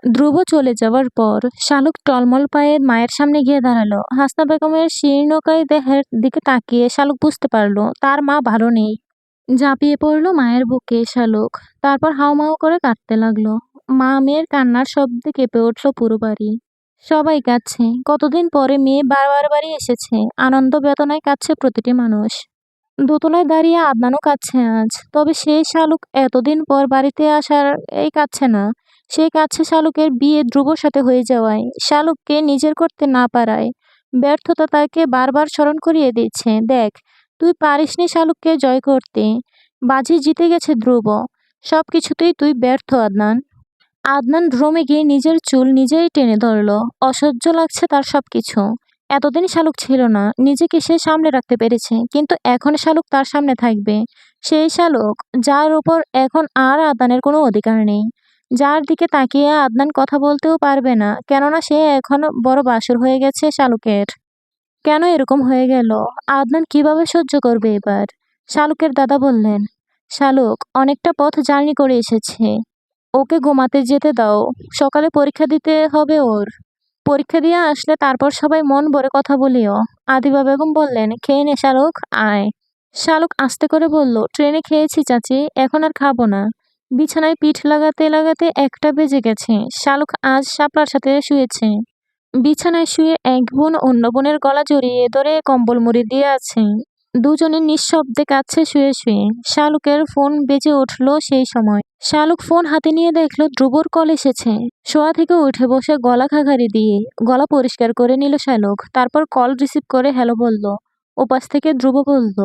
ধ্রুব চলে যাওয়ার পর শালুক টলমল পায়ে মায়ের সামনে গিয়ে দাঁড়ালো। হাসনা বেগমের শীর্ণকায় দেহের দিকে তাকিয়ে শালুক বুঝতে পারল তার মা ভালো নেই। ঝাঁপিয়ে পড়ল মায়ের বুকে শালুক। তারপর হাউমাউ করে কাঁদতে লাগলো। মা মেয়ের কান্নার শব্দে কেঁপে উঠল পুরো বাড়ি। সবাই কাঁদছে। কতদিন পরে মেয়ে বারবার বাড়ি এসেছে। আনন্দ বেদনায় কাঁদছে প্রতিটি মানুষ। দোতলায় দাঁড়িয়ে আদনানও কাঁদছে আজ। তবে সেই শালুক এতদিন পর বাড়িতে আসার এই কাঁদছে না। সে কাঁদছে শালুকের বিয়ে ধ্রুবর সাথে হয়ে যাওয়ায়, শালুককে নিজের করতে না পারায়। ব্যর্থতা তাকে বারবার স্মরণ করিয়ে দিচ্ছে, দেখ তুই পারিসনি শালুককে জয় করতে। বাজি জিতে গেছে ধ্রুব। সবকিছুতেই তুই ব্যর্থ আদনান। আদনান রমে গিয়ে নিজের চুল নিজেই টেনে ধরল। অসহ্য লাগছে তার সবকিছু। এতদিন শালুক ছিল না, নিজেকে সে সামলে রাখতে পেরেছে, কিন্তু এখন শালুক তার সামনে থাকবে। সেই শালুক যার উপর এখন আর আদনানের কোনো অধিকার নেই, যার দিকে তাকিয়ে আদনান কথা বলতেও পারবে না, কেননা সে এখন বড় বাসুর হয়ে গেছে শালুকের। কেন এরকম হয়ে গেল? আদনান কিভাবে সহ্য করবে এবার? শালুকের দাদা বললেন, শালুক অনেকটা পথ জার্নি করে এসেছে, ওকে ঘুমাতে যেতে দাও। সকালে পরীক্ষা দিতে হবে ওর। পরীক্ষা দিয়ে আসলে তারপর সবাই মন ভরে কথা বলিও। আদিবা বেগম বললেন, খেয়ে নে শালুক, আয়। শালুক আস্তে করে বলল, ট্রেনে খেয়েছি চাচি, এখন আর খাবো না। বিছানায় পিঠ লাগাতে লাগাতে 1টা বেজে গেছে। শালুক আজ শাপলার সাথে শুয়েছে। বিছানায় শুয়ে এক বোন অন্য বোনের গলা জড়িয়ে ধরে কম্বল মুড়ি দিয়ে আছে। দুজনে নিঃশব্দে কাঁদছে শুয়ে শুয়ে। শালুকের ফোন বেজে উঠল সেই সময়। শালুক ফোন হাতে নিয়ে দেখল ধ্রুবর কল এসেছে। শোয়া থেকে উঠে বসে গলা খাকারি দিয়ে গলা পরিষ্কার করে নিল শালুক। তারপর কল রিসিভ করে হ্যালো বলল। ওপাশ থেকে ধ্রুব বলল,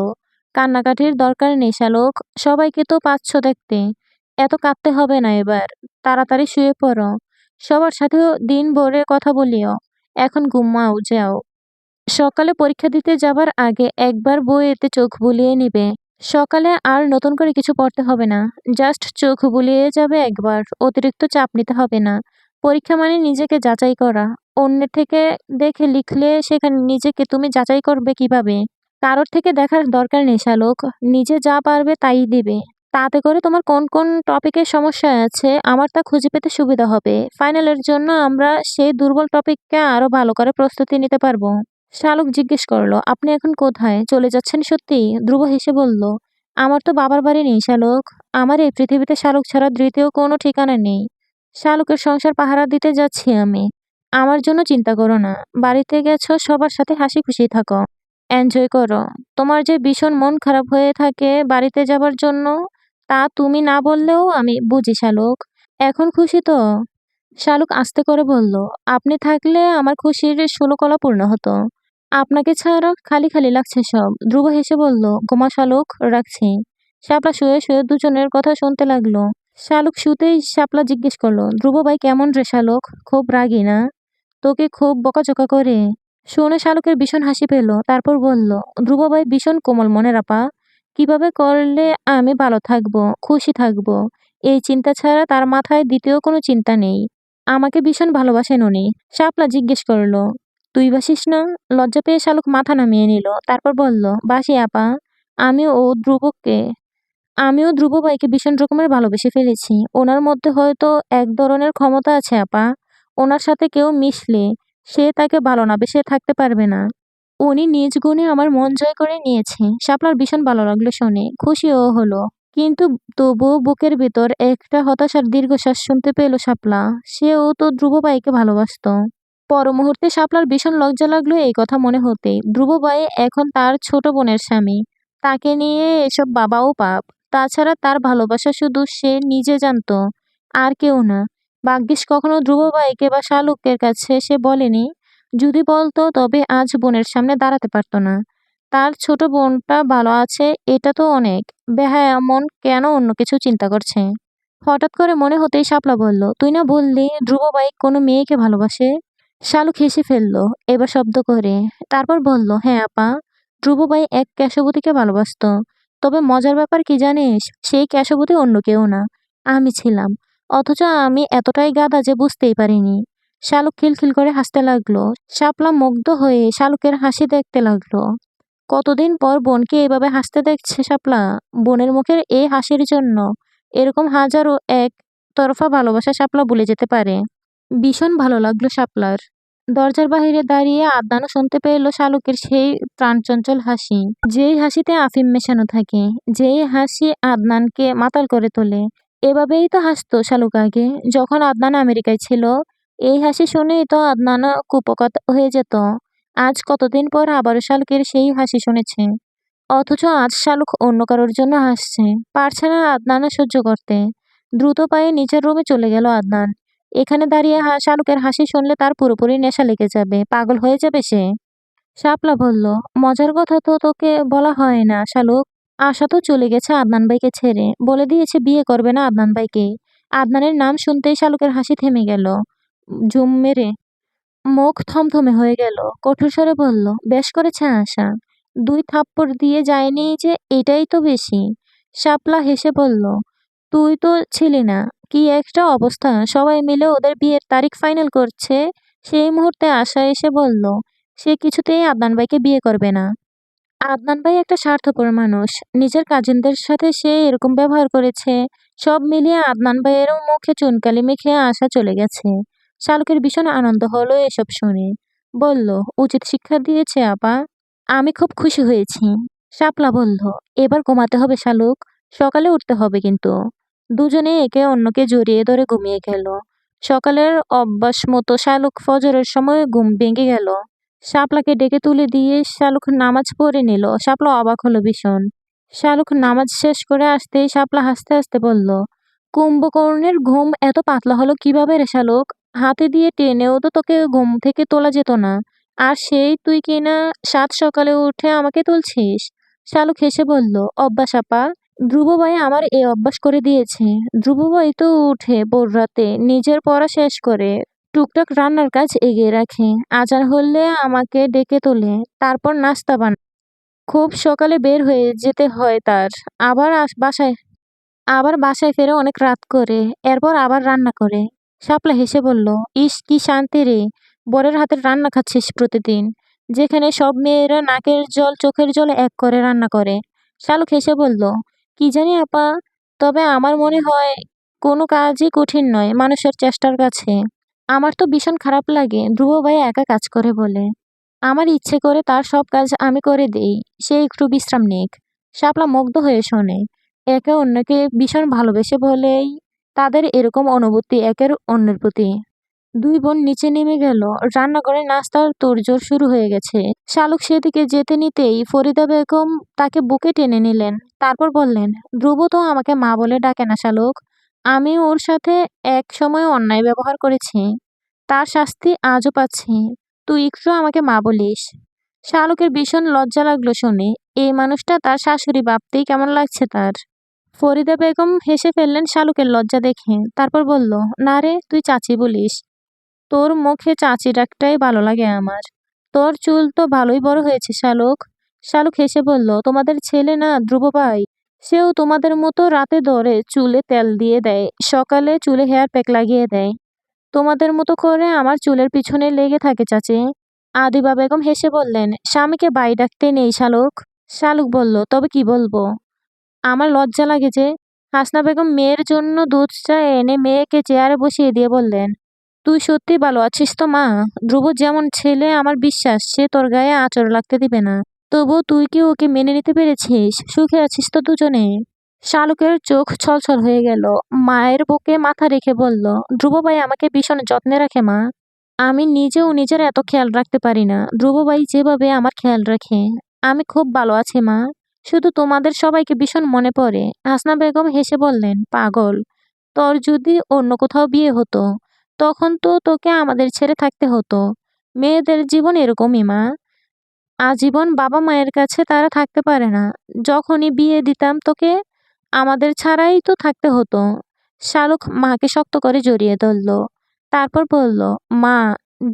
কান্নাকাটির দরকার নেই শালুক, সবাইকে তো পাচ্ছ দেখতে। এত কাঁদতে হবে না এবার, তাড়াতাড়ি শুয়ে পড়ো। সবার সাথেও দিন ভরে কথা বলিও। এখন ঘুমাও যাও। সকালে পরীক্ষা দিতে যাবার আগে একবার বইয়েতে চোখ বুলিয়ে নিবে। সকালে আর নতুন করে কিছু পড়তে হবে না, জাস্ট চোখ বুলিয়ে যাবে একবার, অতিরিক্ত চাপ নিতে হবে না। পরীক্ষা মানে নিজেকে যাচাই করা। অন্যের থেকে দেখে লিখলে সেখানে নিজেকে তুমি যাচাই করবে কিভাবে? কারোর থেকে দেখার দরকার নেই শালুক, নিজে যা পারবে তাই দিবে। তাতে করে তোমার কোন কোন টপিকের সমস্যা আছে আমার তা খুঁজে পেতে সুবিধা হবে। ফাইনালের জন্য আমরা সেই দুর্বল টপিককে আরো ভালো করে প্রস্তুতি নিতে পারবো। শালুক জিজ্ঞেস করলো, আপনি এখন কোথায় চলে যাচ্ছেন সত্যি? ধ্রুব হেসে বলল, আমার তো বাবার বাড়ি নেই শালুক। আমার এই পৃথিবীতে শালুক ছাড়া দ্বিতীয় কোনো ঠিকানা নেই। শালুকের সংসার পাহারা দিতে যাচ্ছি আমি। আমার জন্য চিন্তা করো না। বাড়িতে গেছো, সবার সাথে হাসি খুশি থাকো, এনজয় করো। তোমার যে ভীষণ মন খারাপ হয়ে থাকে বাড়িতে যাবার জন্য, তা তুমি না বললেও আমি বুঝি শালুক। এখন খুশি তো? শালুক আস্তে করে বলল, আপনি থাকলে আমার খুশির ষোলকলা পূর্ণ হতো। আপনাকে ছাড়া খালি খালি লাগছে সব। ধ্রুব হেসে বলল, ঘুমা শালুক, রাখছি। শাপলা শুয়ে শুয়ে দুজনের কথা শুনতে লাগলো। শালুক শুতেই শাপলা জিজ্ঞেস করলো, ধ্রুব ভাই কেমন রে শালুক? খুব রাগী না? তোকে খুব বকাঝকা করে? শুনে শালুকের ভীষণ হাসি পেল। তারপর বলল, ধ্রুব ভাই ভীষণ কোমল মনের আপা। কিভাবে করলে আমি ভালো থাকবো, খুশি থাকবো, এই চিন্তা ছাড়া তার মাথায় দ্বিতীয় কোনো চিন্তা নেই। আমাকে ভীষণ ভালোবাসেন উনি। শাপলা জিজ্ঞেস করলো, তুই বাসিস না? লজ্জা পেয়ে শালুক মাথা নামিয়ে নিল। তারপর বলল, বাসি আপা। আমি ও ধ্রুবকে আমিও ধ্রুব ভাইকে ভীষণ রকমের ভালোবেসে ফেলেছি। ওনার মধ্যে হয়তো এক ধরনের ক্ষমতা আছে আপা। ওনার সাথে কেউ মিশলে সে তাকে ভালো না বেসে থাকতে পারবে না। উনি নিজ গুণে আমার মন জয় করে নিয়েছে। শাপলার ভীষণ ভালো লাগলো শুনে, খুশিও হলো। কিন্তু তবুও বুকের ভিতর একটা হতাশার দীর্ঘশ্বাস শুনতে পেল শাপলা। সেও তো ধ্রুব ভাইকে ভালোবাসতো। পর মুহূর্তে শাপলার ভীষণ লজ্জা লাগলো এই কথা মনে হতেই। ধ্রুব ভাই এখন তার ছোট বোনের স্বামী। তাকে নিয়ে এসব বাবাও পাপ। তাছাড়া তার ভালোবাসা শুধু সে নিজে জানতো, আর কেউ না। ভাগ্যিস কখনো ধ্রুব ভাইকে বা শালুকের কাছে সে বলেনি। যদি বলতো তবে আজ বোনের সামনে দাঁড়াতে পারতো না। তার ছোট বোনটা ভালো আছে এটা তো অনেক। বেহায়া মন কেন অন্য কিছু চিন্তা করছে? হঠাৎ করে মনে হতেই শাপলা বলল, তুই না বললি ধ্রুব ভাই কোনো মেয়েকে ভালোবাসে? শালুক হেসে ফেলল এবার শব্দ করে। তারপর বলল, হ্যাঁ আপা, ধ্রুব ভাই এক কেশবতীকে ভালোবাসতো। তবে মজার ব্যাপার কি জানিস, সেই কেশবতী অন্য কেউ না, আমি ছিলাম। অথচ আমি এতটাই গাধা যে বুঝতেই পারিনি। শালুক খিলখিল করে হাসতে লাগলো। শাপলা মুগ্ধ হয়ে শালুকের হাসি দেখতে লাগলো। কতদিন পর বোনকে এভাবে হাসতে দেখছে শাপলা। বোনের মুখের এই হাসির জন্য এরকম হাজারো এক তরফা ভালোবাসা শাপলা ভুলে যেতে পারে। ভীষণ ভালো লাগলো শাপলার। দরজার বাহিরে দাঁড়িয়ে আদনানও শুনতে পেল শালুকের সেই প্রাণচঞ্চল হাসি, যেই হাসিতে আফিম মেশানো থাকে, যেই হাসি আদনানকে মাতাল করে তোলে। এভাবেই তো হাসতো শালুক আগে, যখন আদনান আমেরিকায় ছিল। এই হাসি শুনেই তো আদনান কুপোকাত হয়ে যেত। আজ কতদিন পর আবারও শালুকের সেই হাসি শুনেছে। অথচ আজ শালুক অন্য কারোর জন্য হাসছে। পারছে না আদনান সহ্য করতে। দ্রুত পায়ে নিচের রুমে চলে গেল আদনান। এখানে দাঁড়িয়ে শালুকের হাসি শুনলে তার পুরোপুরি নেশা লেগে যাবে, পাগল হয়ে যাবে সে। শাপলা বলল, মজার কথা তো তোকে বলা হয় না শালুক। আশা তো চলে গেছে আদনান ভাইকে ছেড়ে, বলে দিয়েছে বিয়ে করবে না আদনান ভাইকে। আদনানের নাম শুনতেই শালুকের হাসি থেমে গেল, ঝুম মেরে। মুখ থমথমে হয়ে গেল। কঠোর স্বরে বলল, বেশ করেছে আশা। 2 থাপ্পড় দিয়ে যায়নি যে, এটাই তো বেশি। শাপলা হেসে বলল, তুই তো ছিলি না। কি একটা অবস্থা, সবাই মিলে ওদের বিয়ের তারিখ ফাইনাল করছে। সেই মুহূর্তে আশা এসে বলল, সে কিছুতেই আদনান ভাইকে বিয়ে করবে না। আদনান ভাই একটা স্বার্থপর মানুষ। নিজের কাজিনদের সাথে সে এরকম ব্যবহার করেছে। সব মিলিয়ে আদনান ভাইয়েরও মুখে চুনকালি মেখে আশা চলে গেছে। শালুকের ভীষণ আনন্দ হলো এসব শুনে। বলল, উচিত শিক্ষা দিয়েছে আপা। আমি খুব খুশি হয়েছি। শাপলা বলল, এবার ঘুমাতে হবে শালুক, সকালে উঠতে হবে কিন্তু। দুজনে একে অন্যকে জড়িয়ে ধরে ঘুমিয়ে গেল। সকালের অভ্যাস মতো শালুক ফজরের সময় ঘুম ভেঙে গেল। শাপলাকে ডেকে তুলে দিয়ে শালুক নামাজ পড়ে নিল। শাপলা অবাক হলো ভীষণ। শালুক নামাজ শেষ করে আসতেই শাপলা হাসতে হাসতে বলল, কুম্ভকর্ণের ঘুম এত পাতলা হলো কিভাবে রে শালুক? হাতে দিয়ে টেনেও তো তোকে ঘুম থেকে তোলা যেত না, আর সেই তুই কিনা সাত সকালে উঠে আমাকে তুলছিস। শালুক হেসে বলল, অভ্যাস আপা। ধ্রুব ভাই আমার এই অভ্যাস করে দিয়েছে। ধ্রুব ভাই তো উঠে ভোর রাতে নিজের পড়া শেষ করে টুকটাক রান্নার কাজ এগিয়ে রাখে। আজান হলে আমাকে ডেকে তোলে, তারপর নাস্তা বানায়। খুব সকালে বের হয়ে যেতে হয় তার। আবার বাসায় ফেরে অনেক রাত করে। এরপর আবার রান্না করে। শাপলা হেসে বলল, ইস কি শান্তি রে, বরের হাতের রান্না খাচ্ছিস প্রতিদিন, যেখানে সব মেয়েরা নাকের জল চোখের জল এক করে রান্না করে। শালুক হেসে বলল, কি জানি আপা, তবে আমার মনে হয় কোনো কাজই কঠিন নয় মানুষের চেষ্টার কাছে। আমার তো ভীষণ খারাপ লাগে ধ্রুব ভাই একা কাজ করে বলে। আমার ইচ্ছে করে তার সব কাজ আমি করে দেই, সে একটু বিশ্রাম নিক। শাপলা মুগ্ধ হয়ে শোনে। একে অন্যকে ভীষণ ভালোবেসে বলেই তাদের এরকম অনুভূতি একের অন্যের প্রতি। 2 বোন নিচে নেমে গেল। রান্নাঘরে নাস্তার তোড়জোড় শুরু হয়ে গেছে। শালুক সেদিকে যেতে নিতেই ফরিদা বেগম তাকে বুকে টেনে নিলেন। তারপর বললেন, ধ্রুব তো আমাকে মা বলে ডাকে না শালুক। আমি ওর সাথে এক সময় অন্যায় ব্যবহার করেছি, তার শাস্তি আজও পাচ্ছি। তুই একটু আমাকে মা বলিস। শালুকের ভীষণ লজ্জা লাগলো শুনে। এই মানুষটা তার শাশুড়ি ভাবতেই কেমন লাগছে তার। ফরিদা বেগম হেসে ফেললেন শালুকের লজ্জা দেখে। তারপর বলল, না রে, তুই চাচি বলিস। তোর মুখে চাচি ডাকটাই ভালো লাগে আমার। তোর চুল তো ভালোই বড় হয়েছে শালুক। শালুক হেসে বলল, তোমাদের ছেলে না ধ্রুব ভাই, সেও তোমাদের মতো রাতে ধরে চুলে তেল দিয়ে দেয়, সকালে চুলে হেয়ার প্যাক লাগিয়ে দেয়। তোমাদের মতো করে আমার চুলের পিছনে লেগে থাকে চাচি। আদিবা বেগম হেসে বললেন, স্বামীকে বাই ডাকতে নেই শালুক। শালুক বলল, তবে কি বলবো? আমার লজ্জা লাগে যে। হাসনা বেগম মেয়ের জন্য দুধ চা এনে মেয়েকে চেয়ারে বসিয়ে দিয়ে বললেন, তুই সত্যি ভালো আছিস তো মা? ধ্রুব যেমন ছেলে আমার বিশ্বাস সে তোর গায়ে আঁচড় লাগতে দিবে না। তবু তুই কি ওকে মেনে নিতে পেরেছিস? সুখে আছিস তো দুজনে? শালুকের চোখ ছলছল হয়ে গেল। মায়ের বুকে মাথা রেখে বলল, ধ্রুব ভাই আমাকে ভীষণ যত্নে রাখে মা। আমি নিজেও নিজের এত খেয়াল রাখতে পারি না, ধ্রুব ভাই যেভাবে আমার খেয়াল রাখে। আমি খুব ভালো আছি মা। শুধু তোমাদের সবাইকে ভীষণ মনে পড়ে। হাসনা বেগম হেসে বললেন, পাগল, তোর যদি অন্য কোথাও বিয়ে হতো, তখন তো তোকে আমাদের ছেড়ে থাকতে হতো। মেয়েদের জীবন এরকমই মা, আজীবন বাবা মায়ের কাছে তারা থাকতে পারে না। যখনই বিয়ে দিতাম তোকে, আমাদের ছাড়াই তো থাকতে হতো। শালুক মাকে শক্ত করে জড়িয়ে ধরল। তারপর বলল, মা,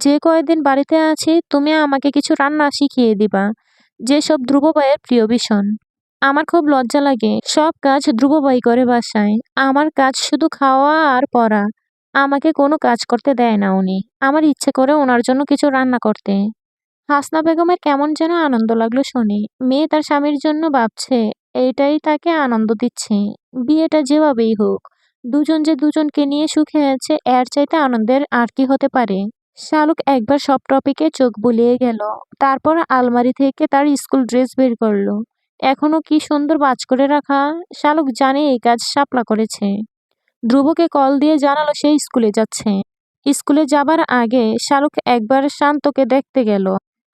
যে কয়দিন বাড়িতে আছি তুমি আমাকে কিছু রান্না শিখিয়ে দিবা, যেসব ধ্রুব ভাইয়ের প্রিয় ভীষণ। আমার খুব লজ্জা লাগে, সব কাজ ধ্রুব ভাই করে বাসায়। আমার কাজ শুধু খাওয়া আর পড়া। আমাকে কোনো কাজ করতে দেয় না উনি। আমার ইচ্ছে করে ওনার জন্য কিছু রান্না করতে। হাসনা বেগমের কেমন যেন আনন্দ লাগলো শুনে। মেয়ে তার স্বামীর জন্য ভাবছে, এটাই তাকে আনন্দ দিচ্ছে। বিয়েটা যেভাবেই হোক, দুজন যে দুজনকে নিয়ে সুখে আছে এর চাইতে আনন্দের আর কি হতে পারে। শালুক একবার সব টপিকে চোখ বুলিয়ে গেল। তারপর আলমারি থেকে তার স্কুল ড্রেস বের করলো। এখনো কি সুন্দর ভাঁজ করে রাখা। শালুক জানে এই কাজ শাপলা করেছে। ধ্রুবকে কল দিয়ে জানালো সে স্কুলে যাচ্ছে। স্কুলে যাবার আগে শালুক একবার শান্তকে দেখতে গেল।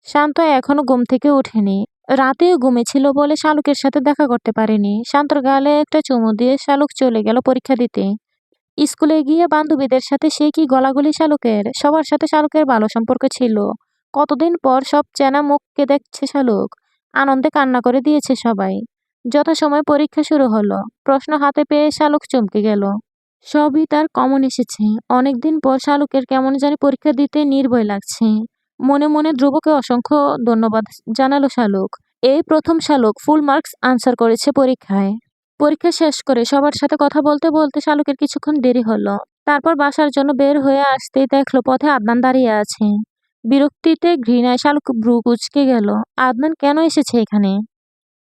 শান্ত এখনো ঘুম থেকে ওঠেনি। রাতেও ঘুমেছিল বলে শালুকের সাথে দেখা করতে পারেনি। শান্তর গালে একটা চুমু দিয়ে শালুক চলে গেল পরীক্ষা দিতে। স্কুলে গিয়ে বান্ধবীদের সাথে সে কি গলাগলি শালুকের। সবার সাথে শালুকের ভালো সম্পর্ক ছিল। কতদিন পর সব চেনা মুখকে দেখছে শালুক। আনন্দে কান্না করে দিয়েছে সবাই। যথাসময়ে পরীক্ষা শুরু হলো। প্রশ্ন হাতে পেয়ে শালুক চমকে গেল। সবই তার কমন এসেছে। অনেকদিন পর শালুকের কেমন জানি পরীক্ষা দিতে নির্ভয় লাগছে। মনে মনে ধ্রুবকে অসংখ্য ধন্যবাদ জানালো শালুক। এই প্রথম শালুক ফুল মার্কস আনসার করেছে পরীক্ষায়। পরীক্ষা শেষ করে সবার সাথে কথা বলতে বলতে শালুকের কিছুক্ষণ দেরি হলো। তারপর বাসার জন্য বের হয়ে আসতেই দেখলো পথে আদনান দাঁড়িয়ে আছে। বিরক্তিতে ঘৃণায় শালুক ভ্রু কুঁচকে গেল। আদনান কেন এসেছে এখানে?